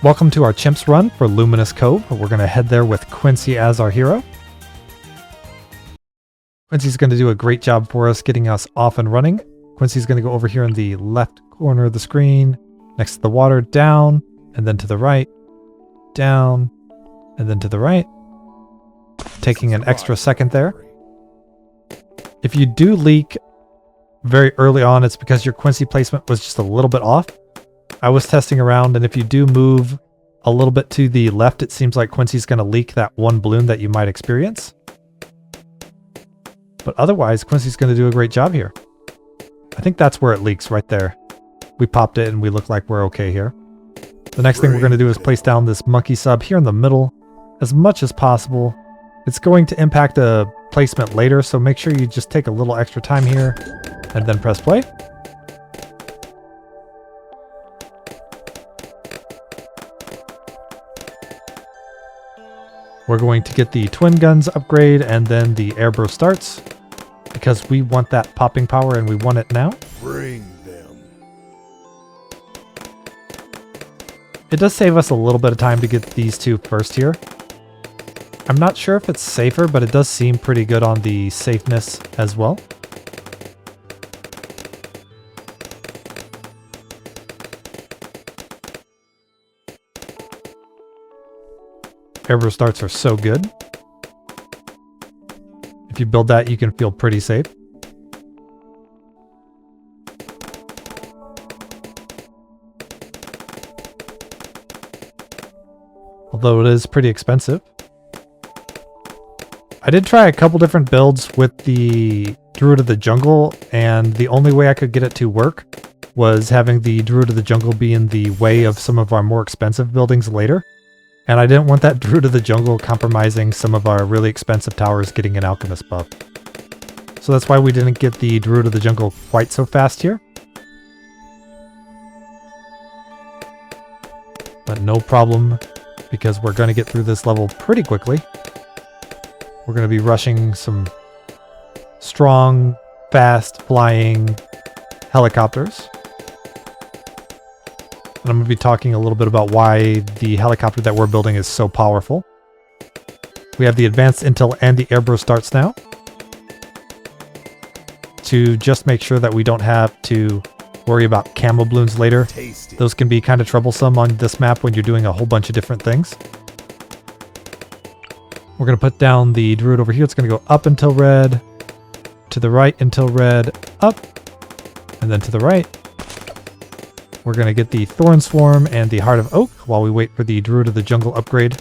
Welcome to our Chimps run for Luminous Cove. We're going to head there with Quincy as our hero. Quincy's going to do a great job for us getting us off and running. Quincy's going to go over here in the left corner of the screen, next to the water, down, and then to the right, down, and then to the right, taking an extra second there. If you do leak very early on, it's because your Quincy placement was just a little bit off. I was testing around, and if you do move a little bit to the left, it seems like Quincy's going to leak that one balloon that you might experience. But otherwise, Quincy's going to do a great job here. I think that's where it leaks, right there. We popped it and we look like we're okay here. The next thing we're going to do is place down this monkey sub here in the middle as much as possible. It's going to impact the placement later, so make sure you just take a little extra time here and then press play. We're going to get the twin guns upgrade and then the airburst starts because we want that popping power and we want it now. Bring them. It does save us a little bit of time to get these two first here. I'm not sure if it's safer, but it does seem pretty good on the safeness as well. Airburst starts are so good. If you build that, you can feel pretty safe. Although it is pretty expensive. I did try a couple different builds with the Druid of the Jungle, and the only way I could get it to work was having the Druid of the Jungle be in the way of some of our more expensive buildings later. And I didn't want that Druid of the Jungle compromising some of our really expensive towers getting an Alchemist buff. So that's why we didn't get the Druid of the Jungle quite so fast here. But no problem, because we're going to get through this level pretty quickly. We're going to be rushing some strong, fast flying helicopters. And I'm going to be talking a little bit about why the helicopter that we're building is so powerful. We have the advanced intel and the airburst starts now, to just make sure that we don't have to worry about camo balloons later. Tasty. Those can be kind of troublesome on this map when you're doing a whole bunch of different things. We're going to put down the Druid over here. It's going to go up until red, to the right until red, up, and then to the right. We're going to get the Thorn Swarm and the Heart of Oak while we wait for the Druid of the Jungle upgrade.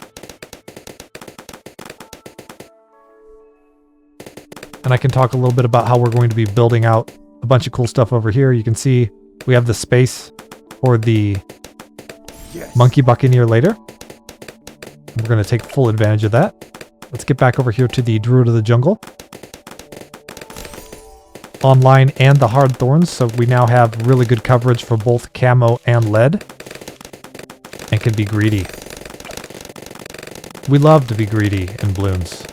And I can talk a little bit about how we're going to be building out a bunch of cool stuff over here. You can see we have the space for the Monkey Buccaneer later. We're going to take full advantage of that. Let's get back over here to the Druid of the Jungle. Online and the hard thorns, so we now have really good coverage for both camo and lead, and can be greedy. We love to be greedy in balloons.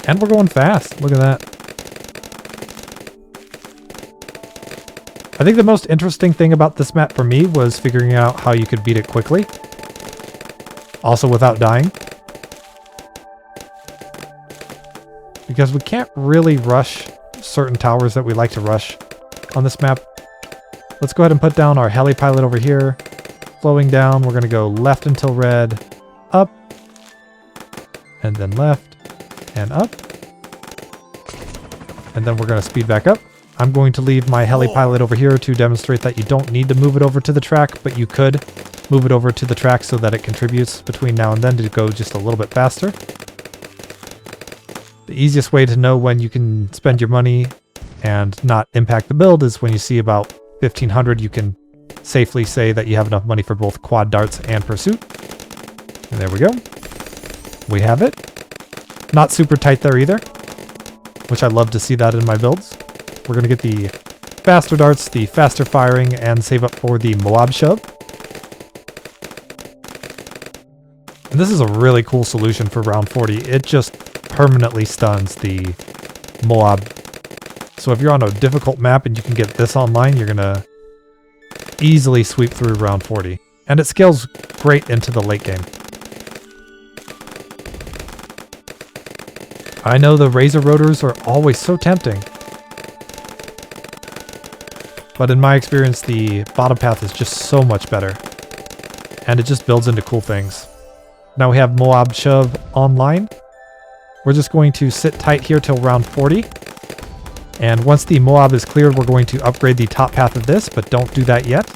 And we're going fast. Look at that. I think the most interesting thing about this map for me was figuring out how you could beat it quickly, also without dying. Because we can't really rush certain towers that we like to rush on this map. Let's go ahead and put down our heli pilot over here. Flowing down, we're going to go left until red, up, and then left, and up. And then we're going to speed back up. I'm going to leave my heli pilot over here to demonstrate that you don't need to move it over to the track, but you could move it over to the track so that it contributes between now and then to go just a little bit faster. The easiest way to know when you can spend your money and not impact the build is when you see about 1,500, you can safely say that you have enough money for both quad darts and pursuit. And there we go. We have it. Not super tight there either, which I love to see that in my builds. We're going to get the faster darts, the faster firing, and save up for the Moab shove. And this is a really cool solution for round 40. It just permanently stuns the Moab. So if you're on a difficult map and you can get this online, you're gonna easily sweep through round 40. And it scales great into the late game. I know the razor rotors are always so tempting. But in my experience, the bottom path is just so much better. And it just builds into cool things. Now we have Moab Shove online. We're just going to sit tight here till round 40. And once the Moab is cleared, we're going to upgrade the top path of this, but don't do that yet.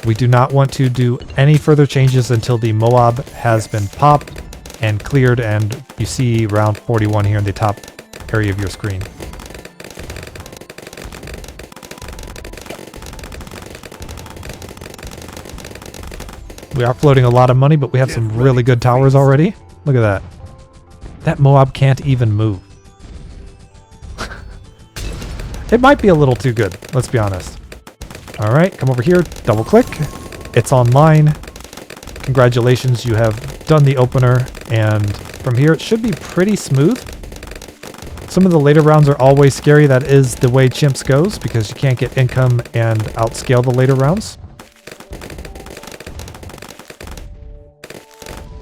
We do not want to do any further changes until the Moab has been popped and cleared, and you see round 41 here in the top area of your screen. We are floating a lot of money, but we have some really good towers already. Look at that. That Moab can't even move. It might be a little too good, let's be honest. Alright, come over here, double click. It's online. Congratulations, you have done the opener, and from here it should be pretty smooth. Some of the later rounds are always scary. That is the way Chimps goes, because you can't get income and outscale the later rounds.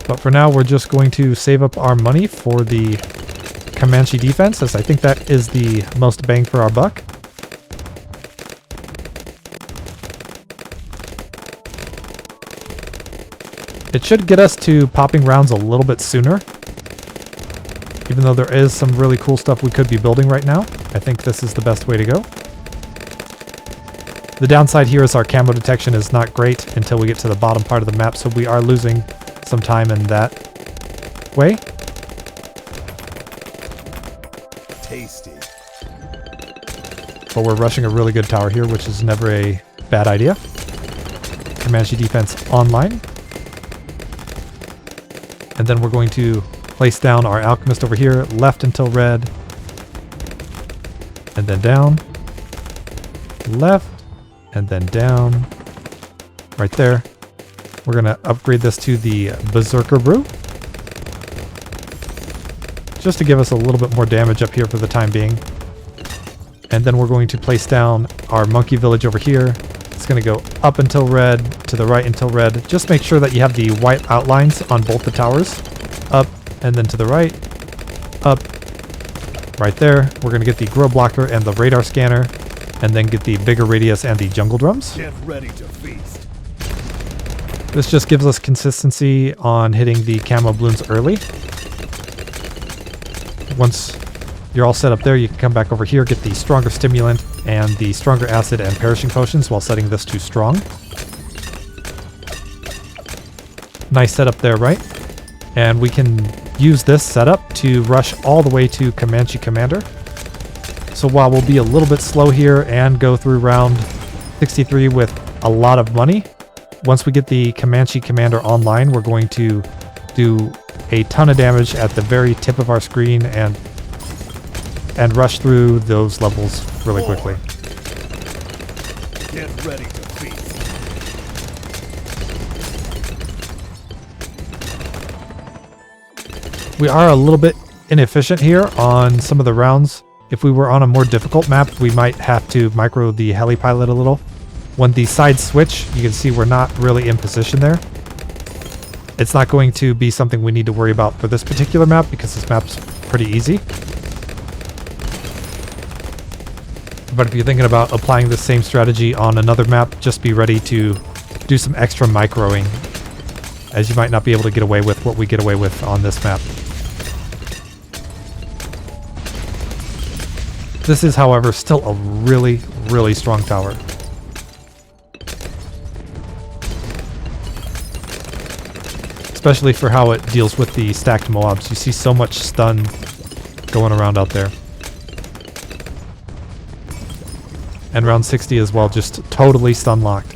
But for now, we're just going to save up our money for the Comanche defense, as I think that is the most bang for our buck. It should get us to popping rounds a little bit sooner. Even though there is some really cool stuff we could be building right now, I think this is the best way to go. The downside here is our camo detection is not great until we get to the bottom part of the map, so we are losing some time in that way. Tasty. But we're rushing a really good tower here, which is never a bad idea. Comanche defense online. And then we're going to place down our alchemist over here, left until red. And then down. Left. And then down. Right there. We're going to upgrade this to the Berserker Brew. Just to give us a little bit more damage up here for the time being. And then we're going to place down our monkey village over here. It's going to go up until red, to the right until red. Just make sure that you have the white outlines on both the towers. Up, and then to the right. Up. Right there. We're going to get the grow blocker and the radar scanner. And then get the bigger radius and the jungle drums. Get ready to feast. This just gives us consistency on hitting the camo balloons early. Once you're all set up there, you can come back over here, get the stronger stimulant and the stronger acid and perishing potions while setting this to strong. Nice setup there, right? And we can use this setup to rush all the way to Comanche Commander. So while we'll be a little bit slow here and go through round 63 with a lot of money, once we get the Comanche Commander online, we're going to do a ton of damage at the very tip of our screen and rush through those levels really quickly. Get ready to feast. We are a little bit inefficient here on some of the rounds. If we were on a more difficult map, we might have to micro the heli pilot a little. When the sides switch, you can see we're not really in position there. It's not going to be something we need to worry about for this particular map because this map's pretty easy. But if you're thinking about applying the same strategy on another map, just be ready to do some extra microing, as you might not be able to get away with what we get away with on this map. This is, however, still a really, really strong tower. Especially for how it deals with the stacked Moabs. You see so much stun going around out there. And round 60 as well, just totally stun locked.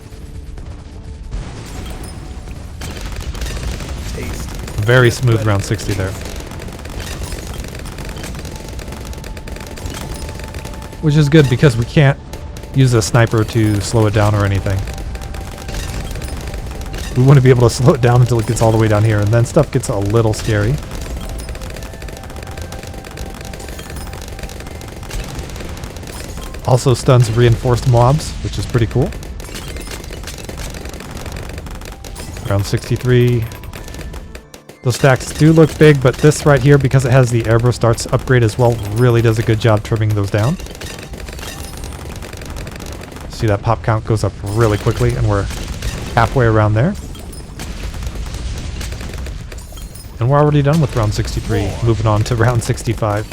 Very smooth round 60 there. Which is good because we can't use a sniper to slow it down or anything. We want to be able to slow it down until it gets all the way down here, and then stuff gets a little scary. Also stuns reinforced mobs, which is pretty cool. Round 63. Those stacks do look big, but this right here, because it has the airburst darts upgrade as well, really does a good job trimming those down. See that pop count goes up really quickly, and we're halfway around there. And we're already done with round 63, moving on to round 65.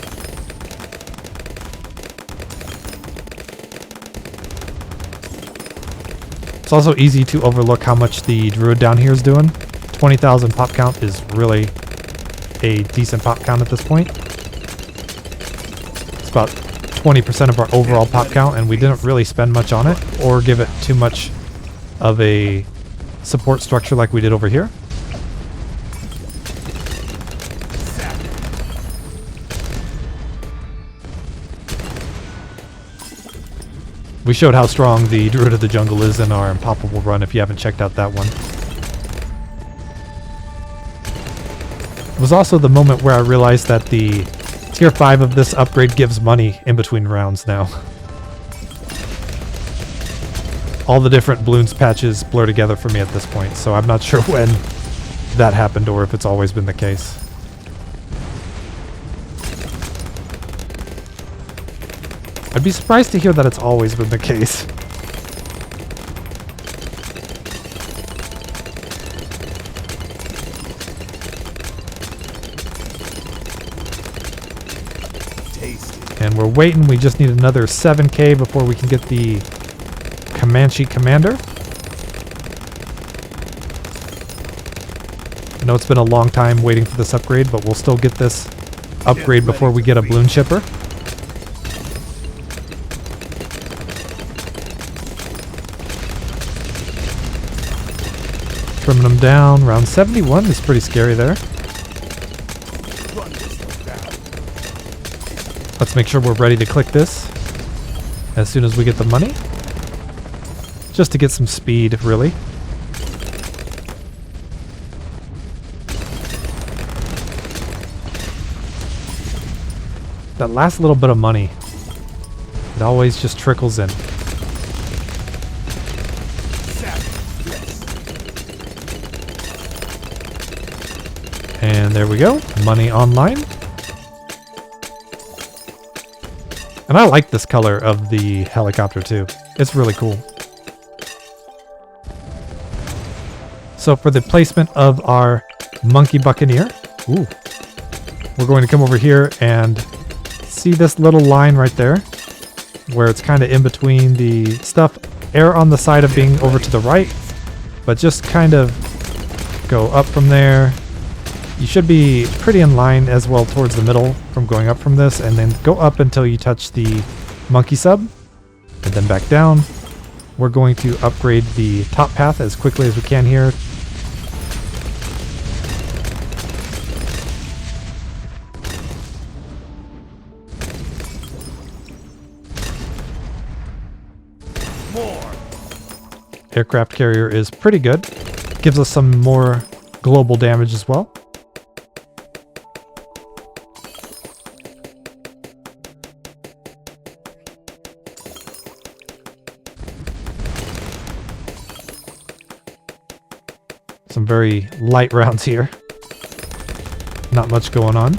It's also easy to overlook how much the druid down here is doing. 20,000 pop count is really a decent pop count at this point. It's about 20% of our overall pop count, and we didn't really spend much on it or give it too much of a support structure like we did over here. We showed how strong the Druid of the Jungle is in our Unpoppable run if you haven't checked out that one. It was also the moment where I realized that the tier 5 of this upgrade gives money in between rounds now. All the different balloons patches blur together for me at this point, so I'm not sure when that happened or if it's always been the case. I'd be surprised to hear that it's always been the case. And we're waiting. We just need another 7k before we can get the Comanche Commander. I know it's been a long time waiting for this upgrade, but we'll still get this upgrade before we get a balloon shipper. Trimming them down. Round 71 is pretty scary there. Let's make sure we're ready to click this as soon as we get the money. Just to get some speed, really. That last little bit of money, it always just trickles in. And there we go, money online. And I like this color of the helicopter too. It's really cool. So for the placement of our Monkey Buccaneer, we're going to come over here and see this little line right there where it's kind of in between the stuff. Err on the side of being over to the right, but just kind of go up from there. You should be pretty in line as well towards the middle from going up from this, and then go up until you touch the monkey sub, and then back down. We're going to upgrade the top path as quickly as we can here. Aircraft carrier is pretty good. Gives us some more global damage as well. Some very light rounds here. Not much going on.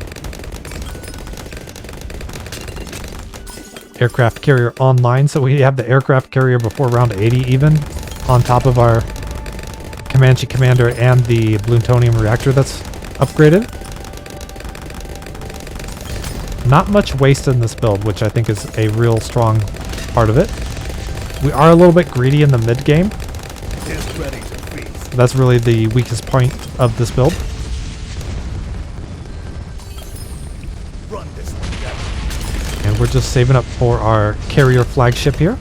Aircraft carrier online, so we have the aircraft carrier before round 80 even, on top of our Comanche Commander and the Plutonium reactor that's upgraded. Not much waste in this build, which I think is a real strong part of it. We are a little bit greedy in the mid game. That's really the weakest point of this build. And we're just saving up for our carrier flagship here.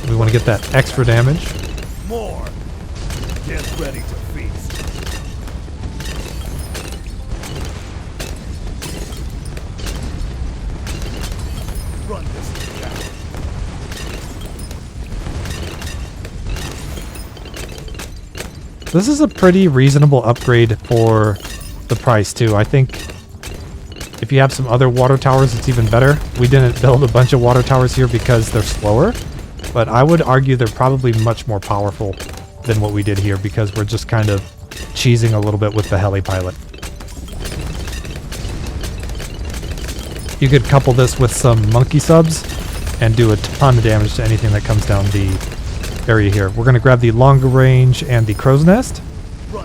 We want to get that extra damage. More. Get ready to feast. Run this thing down. This is a pretty reasonable upgrade for the price too. I think If you have some other water towers, it's even better. We didn't build a bunch of water towers here because they're slower, but I would argue they're probably much more powerful than what we did here because we're just kind of cheesing a little bit with the heli pilot. You could couple this with some monkey subs and do a ton of damage to anything that comes down the area here. We're going to grab the longer range and the crow's nest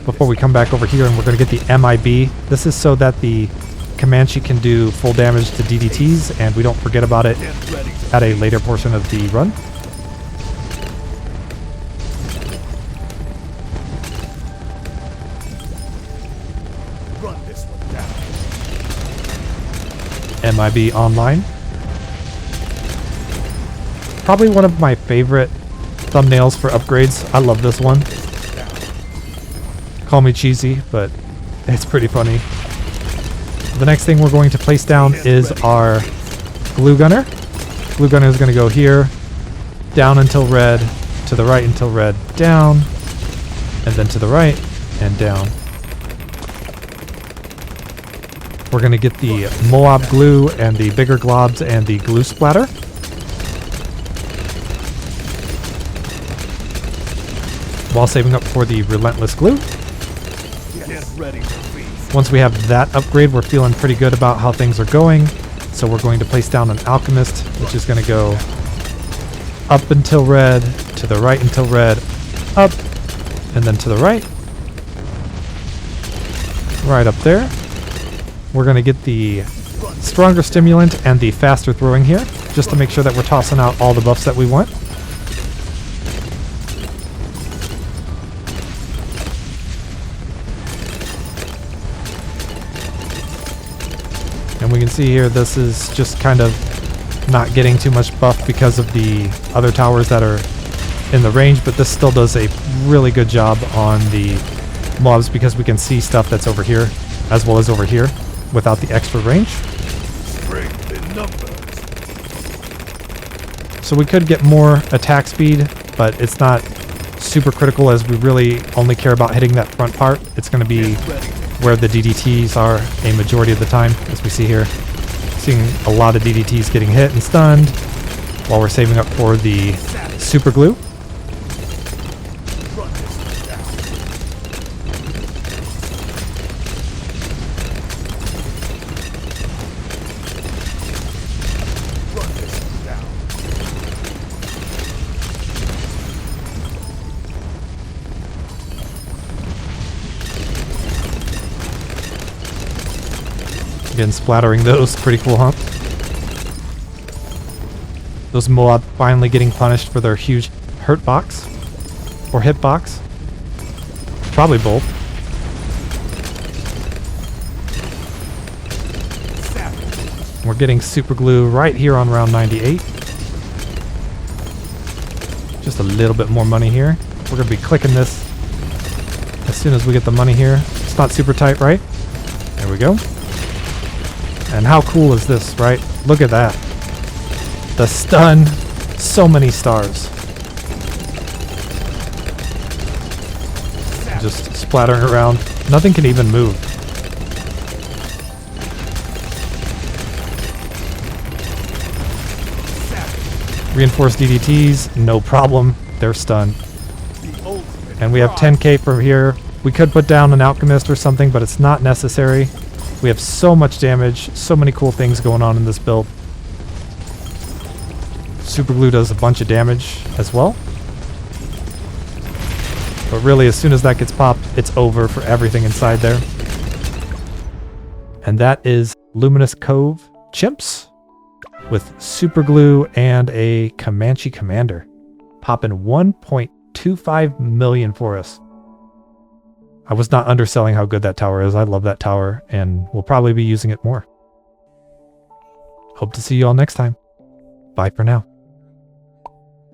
before we come back over here, and we're going to get the MIB. This is so that the Comanche can do full damage to DDTs, and we don't forget about it at a later portion of the run. Run this one down. MIB online. Probably one of my favorite thumbnails for upgrades. I love this one. Call me cheesy, but it's pretty funny. The next thing we're going to place down is our glue gunner. Glue gunner is going to go here, down until red, to the right until red, down, and then to the right and down. We're going to get the Moab glue and the bigger globs and the glue splatter. While saving up for the relentless glue. Get ready to feast. Once we have that upgrade, we're feeling pretty good about how things are going. So we're going to place down an alchemist, which is going to go up until red, to the right until red, up, and then to the right. Right up there. We're going to get the stronger stimulant and the faster throwing here, just to make sure that we're tossing out all the buffs that we want. And we can see here, this is just kind of not getting too much buff because of the other towers that are in the range, but this still does a really good job on the mobs because we can see stuff that's over here as well as over here without the extra range. Strength in numbers. So we could get more attack speed, but it's not super critical as we really only care about hitting that front part. It's going to be where the DDTs are a majority of the time, as we see here. Seeing a lot of DDTs getting hit and stunned while we're saving up for the super glue. Run this one down. Run this one down. Again, splattering those, pretty cool, huh? Those Moab finally getting punished for their huge hurt box. Or hit box. Probably both. We're getting super glue right here on round 98. Just a little bit more money here. We're going to be clicking this as soon as we get the money here. It's not super tight, right? There we go. And how cool is this, right? Look at that. The stun. So many stars. Just splattering around. Nothing can even move. Reinforced DDTs, no problem. They're stunned. And we have 10k from here. We could put down an alchemist or something, but it's not necessary. We have so much damage, so many cool things going on in this build. Super glue does a bunch of damage as well. But really, as soon as that gets popped, it's over for everything inside there. And that is Luminous Cove Chimps with super glue and a Comanche Commander. Popping 1.25 million for us. I was not underselling how good that tower is. I love that tower, and we'll probably be using it more. Hope to see you all next time. Bye for now.